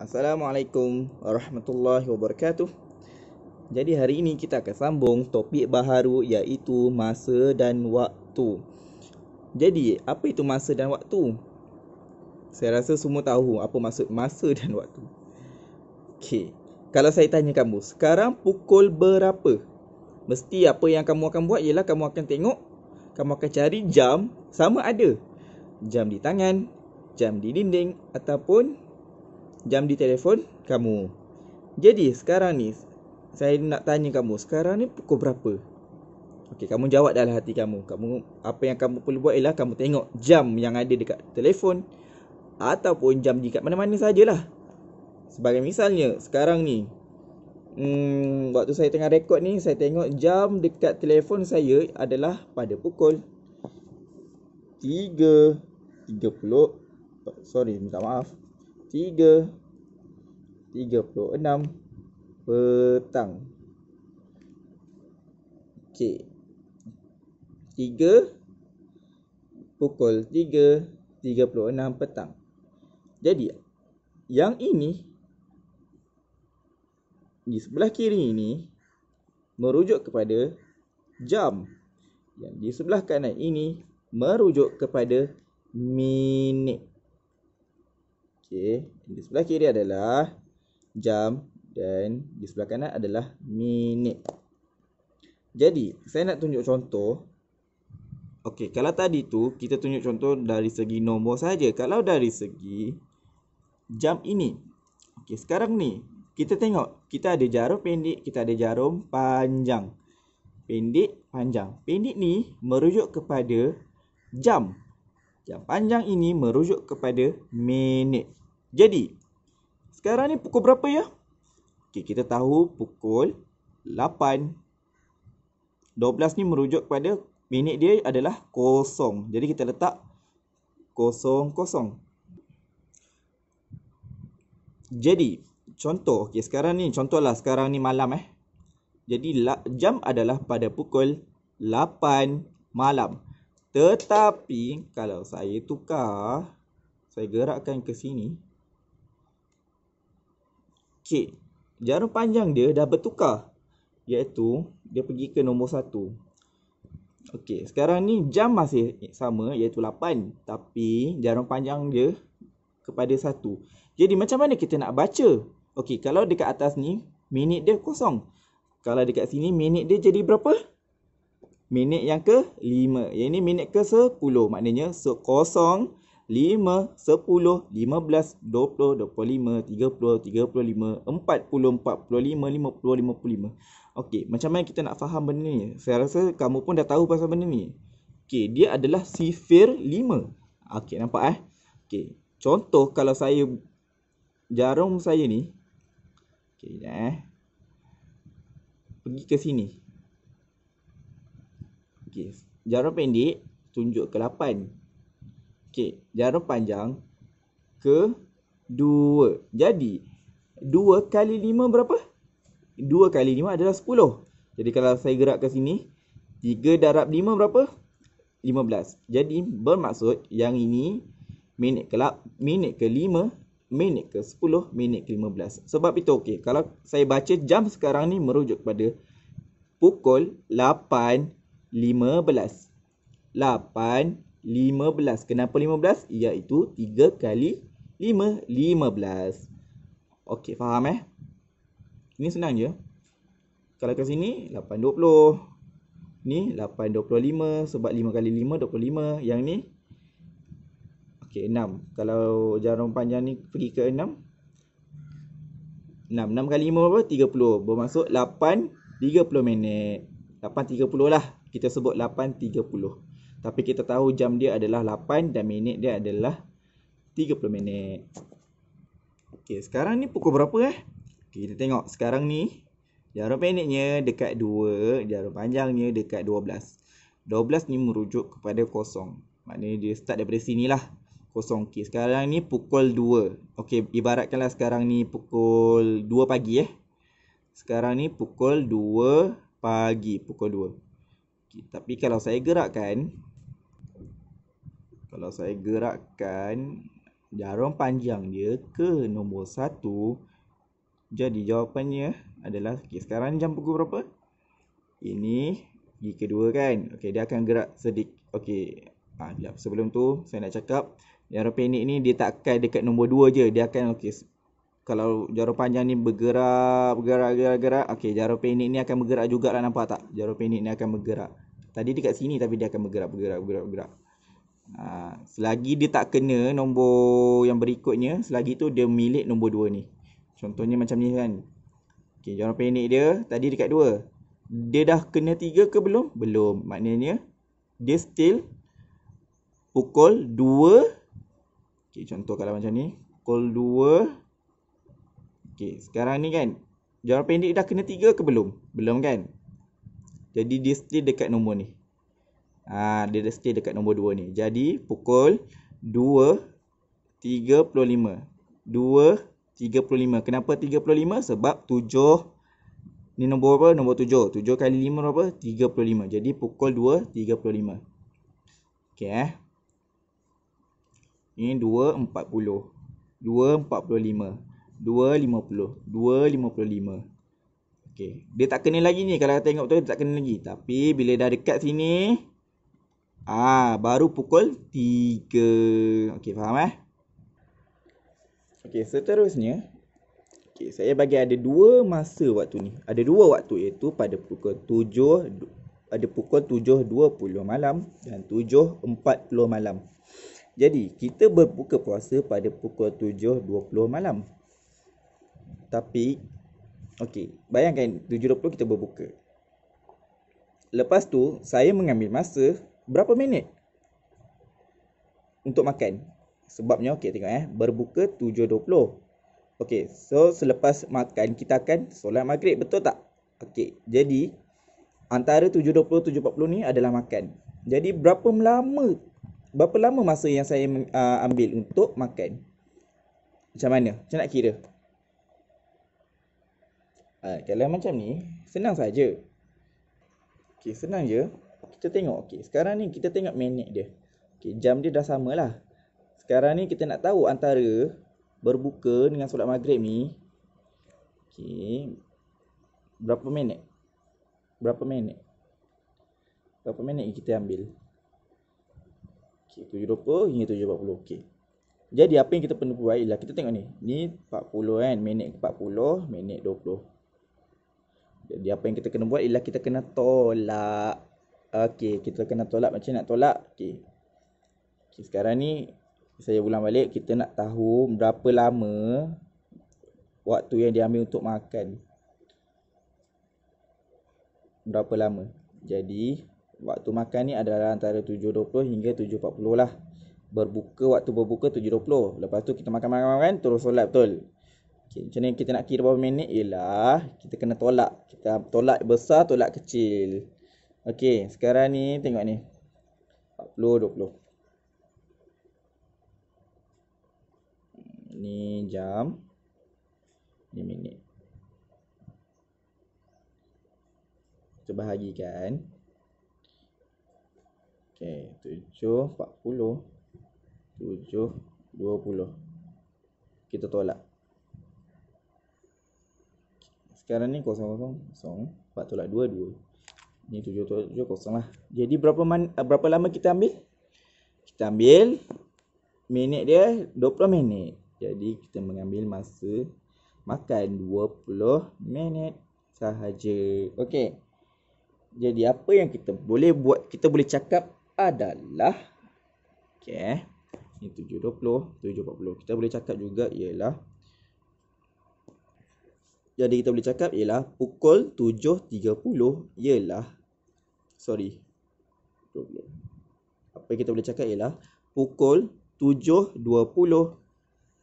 Assalamualaikum warahmatullahi wabarakatuh. Jadi hari ini kita akan sambung topik baharu iaitu masa dan waktu. Jadi apa itu masa dan waktu? Saya rasa semua tahu apa maksud masa dan waktu. Okey. Kalau saya tanya kamu, sekarang pukul berapa? Mesti apa yang kamu akan buat ialah kamu akan tengok, kamu akan cari jam sama ada jam di tangan, jam di dinding ataupun jam di telefon kamu. Jadi sekarang ni saya nak tanya kamu, sekarang ni pukul berapa? Okey, kamu jawab dalam hati kamu. Apa yang kamu perlu buat ialah kamu tengok jam yang ada dekat telefon ataupun jam dekat mana-mana sajalah. Sebagai misalnya sekarang ni waktu saya tengah rekod ni, saya tengok jam dekat telefon saya adalah pada pukul 3.30. Minta maaf. 3.36 petang. Okey. Pukul 3.36 petang. Jadi yang ini di sebelah kiri ini merujuk kepada jam. Yang di sebelah kanan ini merujuk kepada minit. Okey, di sebelah kiri adalah jam dan di sebelah kanan adalah minit. Jadi, saya nak tunjuk contoh. Okey, kalau tadi tu kita tunjuk contoh dari segi nombor saja. Kalau dari segi jam ini. Okey, sekarang ni kita tengok, kita ada jarum pendek, kita ada jarum panjang. Pendek, panjang. Pendek ni merujuk kepada jam. Jam panjang ini merujuk kepada minit. Jadi, sekarang ni pukul berapa ya? Okey, kita tahu pukul 8. 12 ni merujuk kepada minit dia adalah kosong. Jadi kita letak 00. Jadi, contoh, okey sekarang ni contohlah sekarang ni malam Jadi jam adalah pada pukul 8 malam. Tetapi kalau saya tukar, saya gerakkan ke sini. Okey, jarum panjang dia dah bertukar, iaitu dia pergi ke nombor 1. Okey, sekarang ni jam masih sama iaitu 8, tapi jarum panjang dia kepada 1. Jadi macam mana kita nak baca? Okey, kalau dekat atas ni minit dia kosong. Kalau dekat sini minit dia jadi berapa? Minit yang ke-5. Yang ini minit ke-10. Maknanya 0, 5, 10, 15, 20, 25, 30, 35, 40, 45, 50, 55. Okey, macam mana kita nak faham benda ni? Saya rasa kamu pun dah tahu pasal benda ni. Okey, dia adalah sifir 5. Okey, nampak Okey, contoh kalau saya jarum saya ni. Okey, pergi ke sini. Okey, jarum pendek tunjuk ke 8. Okey, jarum panjang ke 2. Jadi 2 kali 5 berapa? 2 kali 5 adalah 10. Jadi kalau saya gerak ke sini, 3 darab 5 berapa? 15. Jadi bermaksud yang ini minit ke-5, minit ke-10, minit ke-15. Sebab itu okey, kalau saya baca jam sekarang ni merujuk pada pukul 8.15. 8.15. Kenapa 15? Iaitu 3 kali 5, 15. Okey, faham Ini senang je. Kalau ke sini 8.20. Ni 8.25 sebab 5 kali 5 25. Yang ni okey 6. Kalau jarum panjang ni pergi ke 6. 6 kali 5 berapa? 30. Bermaksud 8.30 minit. 8.30 lah. Kita sebut 8.30. Tapi kita tahu jam dia adalah 8 dan minit dia adalah 30 minit. Okey, sekarang ni pukul berapa Okey, kita tengok sekarang ni jarum pendeknya dekat 2, jarum panjangnya dekat 12. 12 ni merujuk kepada kosong. Maknanya dia start daripada sinilah. Kosong. Okey, sekarang ni pukul 2. Okey, ibaratkanlah sekarang ni pukul 2 pagi Sekarang ni pukul 2 pagi, pukul 2. Okey, tapi kalau saya gerakkan jarum panjang dia ke nombor 1. Jadi jawapannya adalah, okay, sekarang jam pukul berapa? Ini gigi kedua kan. Okay, dia akan gerak sedikit. Okay, sebelum tu saya nak cakap, jarum pendek ni dia tak akan dekat nombor 2 je. Dia akan, okay, kalau jarum panjang ni bergerak. Okay, jarum pendek ni akan bergerak jugalah, nampak tak? Jarum pendek ni akan bergerak. Tadi dekat sini tapi dia akan bergerak. Selagi dia tak kena nombor yang berikutnya, selagi tu dia milik nombor 2 ni. Contohnya macam ni kan. Okay, jarum pendek dia tadi dekat 2. Dia dah kena 3 ke belum? Belum. Maknanya dia still pukul 2. Okay, contoh kalau macam ni, pukul 2. Okay, sekarang ni kan, jarum pendek dah kena 3 ke belum? Belum kan? Jadi dia still dekat nombor ni. Dia dah stay dekat nombor 2 ni. Jadi pukul 2.35. 2.35. Kenapa 35? Sebab 7. Ni nombor apa? Nombor 7. 7 kali 5 berapa? 35. Jadi pukul 2.35. Okay, Ini 2.40. 2.45. 2.50. 2.55. Okay, dia tak kena lagi ni. Kalau tengok betul, dia tak kena lagi. Tapi bila dah dekat sini, baru pukul 3. Okay, faham Okay, seterusnya, okay, saya bagi ada 2 masa waktu ni. Ada 2 waktu, iaitu pada pukul 7, ada pukul 7.20 malam dan 7.40 malam. Jadi, kita berbuka puasa pada pukul 7.20 malam. Tapi, okay, bayangkan 7.20 kita berbuka. Lepas tu, saya mengambil masa berapa minit untuk makan. Sebabnya, okay, tengok berbuka 7.20. Okay, so selepas makan kita akan solat maghrib, betul tak? Okay, jadi antara 7.20 7.40 ni adalah makan. Jadi berapa lama masa yang saya ambil untuk makan? Macam mana? Macam nak kira? Kalau macam ni, senang saja. Okay, senang je. Kita tengok, okay, sekarang ni kita tengok minit dia. Okay, jam dia dah sama lah. Sekarang ni kita nak tahu antara berbuka dengan solat maghrib ni, okay, berapa minit? Berapa minit kita ambil? Okay, 7.20 hingga 7.40. Okay. Jadi apa yang kita perlu buat ialah kita tengok ni. Ni 40 kan, minit 40, minit 20. Jadi apa yang kita kena buat ialah kita kena tolak. Okey, kita kena tolak. Macam nak tolak? Okey. Sekarang ni saya ulang balik. Kita nak tahu berapa lama waktu yang diambil untuk makan. Berapa lama? Jadi waktu makan ni adalah antara 7.20 hingga 7.40 lah. Waktu berbuka 7.20. Lepas tu kita makan terus solat, betul? Okay, macam ni kita nak kira berapa minit ialah kita kena tolak. Kita tolak besar, tolak kecil. Okey, sekarang ni tengok ni. 40, 20. Ni jam. Ni minit. Kita bahagikan. Okey, 7.40, 7.20. Kita tolak. Sekarang ni 0.0, 4 tolak 2, 2. Ni 7 tolak 7, 0 lah. Jadi berapa lama kita ambil? Kita ambil minit dia 20 minit. Jadi kita mengambil masa makan 20 minit sahaja. Okey. Jadi apa yang kita boleh buat, kita boleh cakap adalah, okey, ni 7.20, 7.40. Kita boleh cakap juga ialah, jadi kita boleh cakap ialah pukul 7.30 ialah, apa yang kita boleh cakap ialah pukul 7.20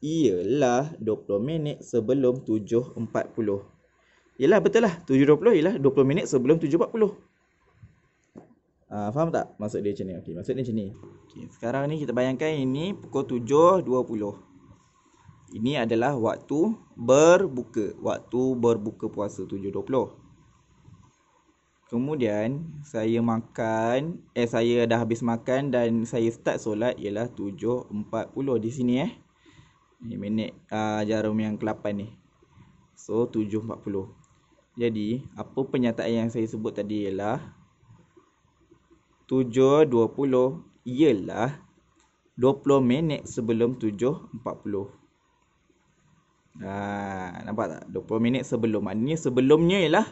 ialah 20 minit sebelum 7.40. Ialah betul lah, 7.20 ialah 20 minit sebelum 7.40. Faham tak maksud dia macam ni? Okey, maksud dia macam ni. Okey, sekarang ni kita bayangkan ini pukul 7.20. Ini adalah waktu berbuka. Waktu berbuka puasa 7.20. Kemudian saya dah habis makan dan saya start solat ialah 7.40 di sini Ini minit jarum yang ke-8 ni. So 7.40. Jadi apa pernyataan yang saya sebut tadi ialah 7.20 ialah 20 minit sebelum 7.40. Nampak tak? 20 minit sebelum. Maknanya sebelumnya ialah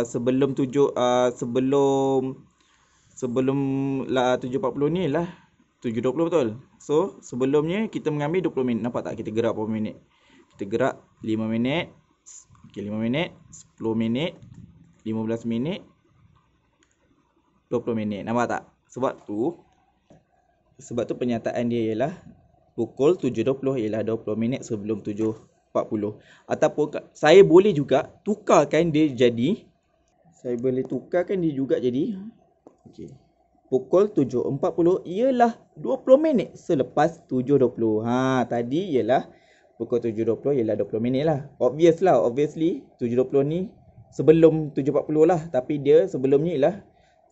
sebelum 7.40 ni ialah 7.20 betul. So sebelumnya kita mengambil 20 minit. Nampak tak kita gerak berapa minit? Kita gerak 5 minit. Okey, 5 minit, 10 minit, 15 minit, 20 minit. Nampak tak? Sebab tu pernyataan dia ialah pukul 7.20 ialah 20 minit sebelum 7.40. Ataupun saya boleh juga tukarkan dia jadi okey, pukul 7.40 ialah 20 minit selepas 7.20. Tadi ialah pukul 7.20 ialah 20 minit lah. Obviously 7.20 ni sebelum 7.40 lah. Tapi dia sebelumnya ialah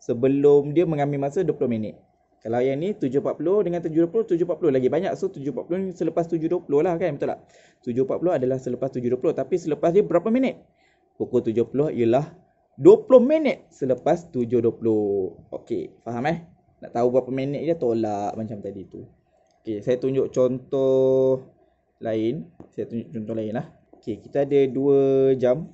sebelum dia mengambil masa 20 minit. Kalau yang ni 7.40 dengan 7.20, 7.40 lagi banyak. So 7.40 ni selepas 7.20 lah kan, betul tak? 7.40 adalah selepas 7.20. Tapi selepas dia berapa minit? Pukul 7.40 ialah 20 minit selepas 7.20. Okey, faham Nak tahu berapa minit dia, tolak macam tadi tu. Okey, saya tunjuk contoh lain. Lah. Okey, kita ada 2 jam.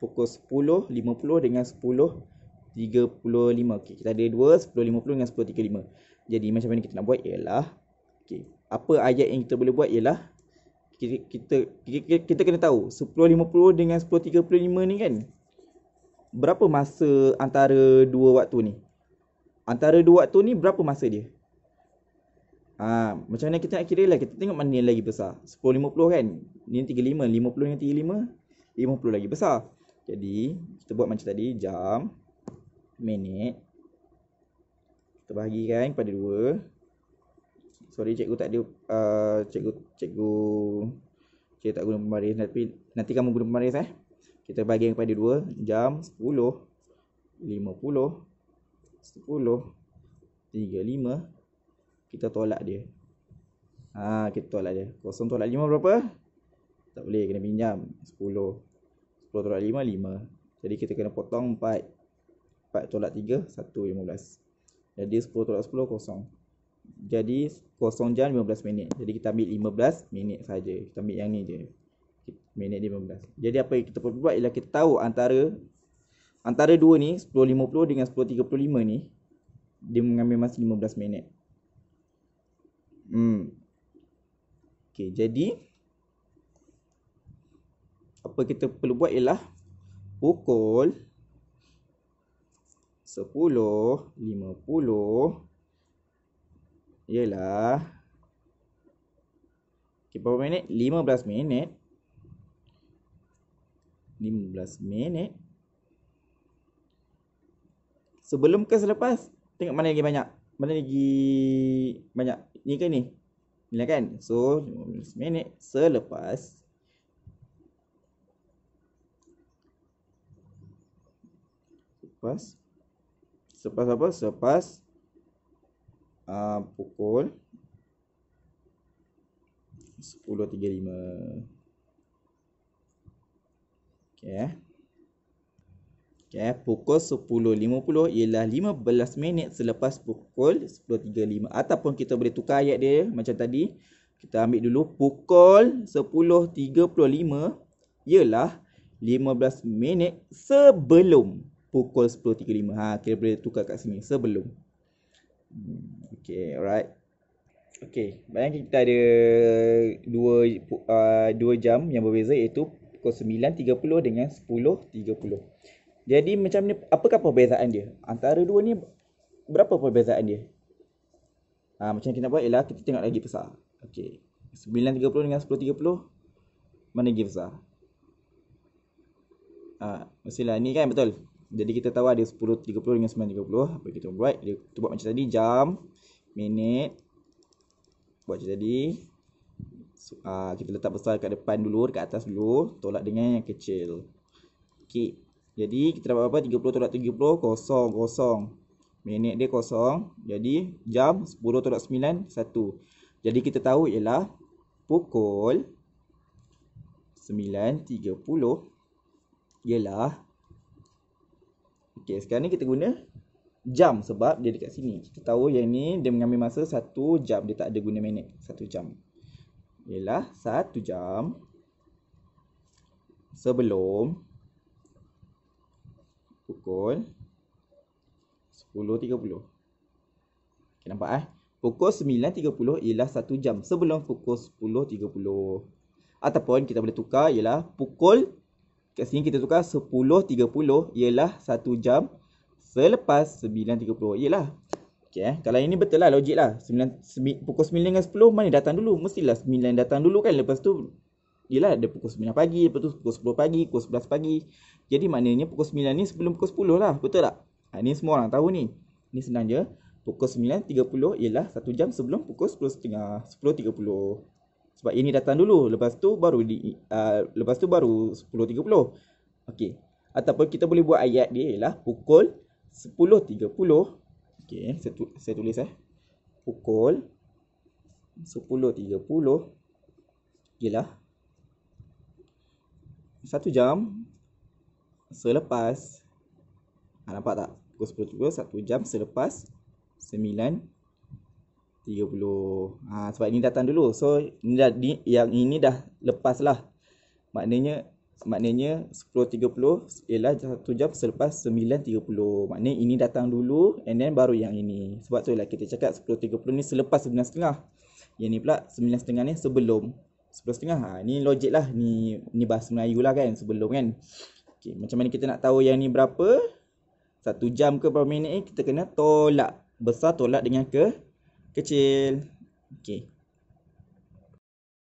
Pukul 10.50 dengan 10.35. Okey, kita ada 2, 10.50 dengan 10.35. Jadi macam mana kita nak buat ialah, okey, apa ayat yang kita boleh buat ialah kita kena tahu 10.50 dengan 10.35 ni kan, berapa masa antara dua waktu ni? Antara dua waktu ni berapa masa dia? Macam mana kita nak kira lah? Kita tengok mana yang lagi besar. 10.50 kan? Ni 35. 50 dengan 35, 50 lagi besar. Jadi kita buat macam tadi. Jam, minit, kita bahagikan kepada 2. Sorry cikgu tak ada cikgu tak guna pembaris, tapi nanti kamu guna pembaris Kita bahagikan kepada 2. Jam 10, 50, 10, 35. Kita tolak dia. Kita tolak dia. 0 tolak 5 berapa? Tak boleh, kena pinjam. 10 tolak 5, 5. Jadi kita kena potong 4. 4 tolak 3, 1, 15. Jadi 10 tolak 10, 0. Jadi 0 jam 15 minit. Jadi kita ambil 15 minit saja. Kita ambil yang ni je. Minit dia 15. Jadi apa yang kita perlu buat ialah kita tahu antara dua ni, 10.50 dengan 10.35 ni, dia mengambil masa 15 minit. Okey, jadi apa kita perlu buat ialah pukul 10.50 ialah berapa minit? 15 minit. 15 minit. Sebelum ke selepas? Tengok mana lagi banyak. Mana lagi banyak? Ni ke ni? Ni lah kan? So 15 minit selepas. Selepas apa? Selepas pukul 10.35. Okey, pukul 10.50 ialah 15 minit selepas pukul 10.35. Ataupun kita boleh tukar ayat dia macam tadi. Kita ambil dulu pukul 10.35 ialah 15 minit sebelum pukul 10.35. Kita boleh tukar kat sini, sebelum. Okey, alright. Okey, bayangkan kita ada 2 jam yang berbeza, iaitu pukul 9.30 dengan 10.30. Jadi macam ni, apakah perbezaan dia? Antara dua ni berapa perbezaan dia? Macam kita nak buat ialah kita tengok lagi besar. Okey, 9.30 dengan 10.30, mana lagi besar? Mestilah ni kan, betul? Jadi kita tahu ada 10.30 dengan 9.30. Apa kita buat? Kita buat macam tadi, jam, minit. Buat macam tadi. Kita letak besar kat depan dulu, dekat atas dulu, tolak dengan yang kecil. Okey. Jadi kita dapat apa? 30 tolak 30, 0. Minit dia 0. Jadi jam 10 tolak 9, 1. Jadi kita tahu ialah pukul 9.30 ialah, okey, sekarang ni kita guna jam sebab dia dekat sini. Kita tahu yang ni dia mengambil masa 1 jam, dia tak ada guna minit. 1 jam ialah 1 jam sebelum pukul 10.30. Okay, nampak Pukul 9.30 ialah 1 jam sebelum pukul 10.30. Ataupun kita boleh tukar ialah pukul, kat sini kita tukar 10.30 ialah 1 jam selepas 9.30. Ialah, okay, kalau ini betul lah, logik lah. Pukul 9 dengan 10 mana datang dulu? Mestilah 9 datang dulu kan. Lepas tu ialah ada pukul 9 pagi, lepas tu pukul 10 pagi, pukul 11 pagi. Jadi maknanya pukul 9 ni sebelum pukul 10 lah. Betul tak? Ni semua orang tahu ni. Ni senang je. Pukul 9.30 ialah 1 jam sebelum pukul 10.30. Sebab ini datang dulu. Lepas tu baru 10.30. Okey. Ataupun kita boleh buat ayat dia ialah pukul 10.30. Okey, saya tulis Pukul 10.30 ialah 1 jam selepas, nampak tak? Pukul 10.30 1 jam selepas 9.30. Sebab ini datang dulu. So yang ini dah lepas lah. Maknanya 10.30 ialah 1 jam selepas 9.30. Maknanya ini datang dulu and then baru yang ini. Sebab tu lah kita cakap 10.30 ni selepas 9.30. Yang ni pula 9.30 ni sebelum 10.30. Ni logik lah. Ni bahasa Melayu lah kan, sebelum kan. Okay, macam mana kita nak tahu yang ni berapa? 1 jam ke berapa minit ni? Kita kena tolak. Besar tolak dengan kecil. Okay.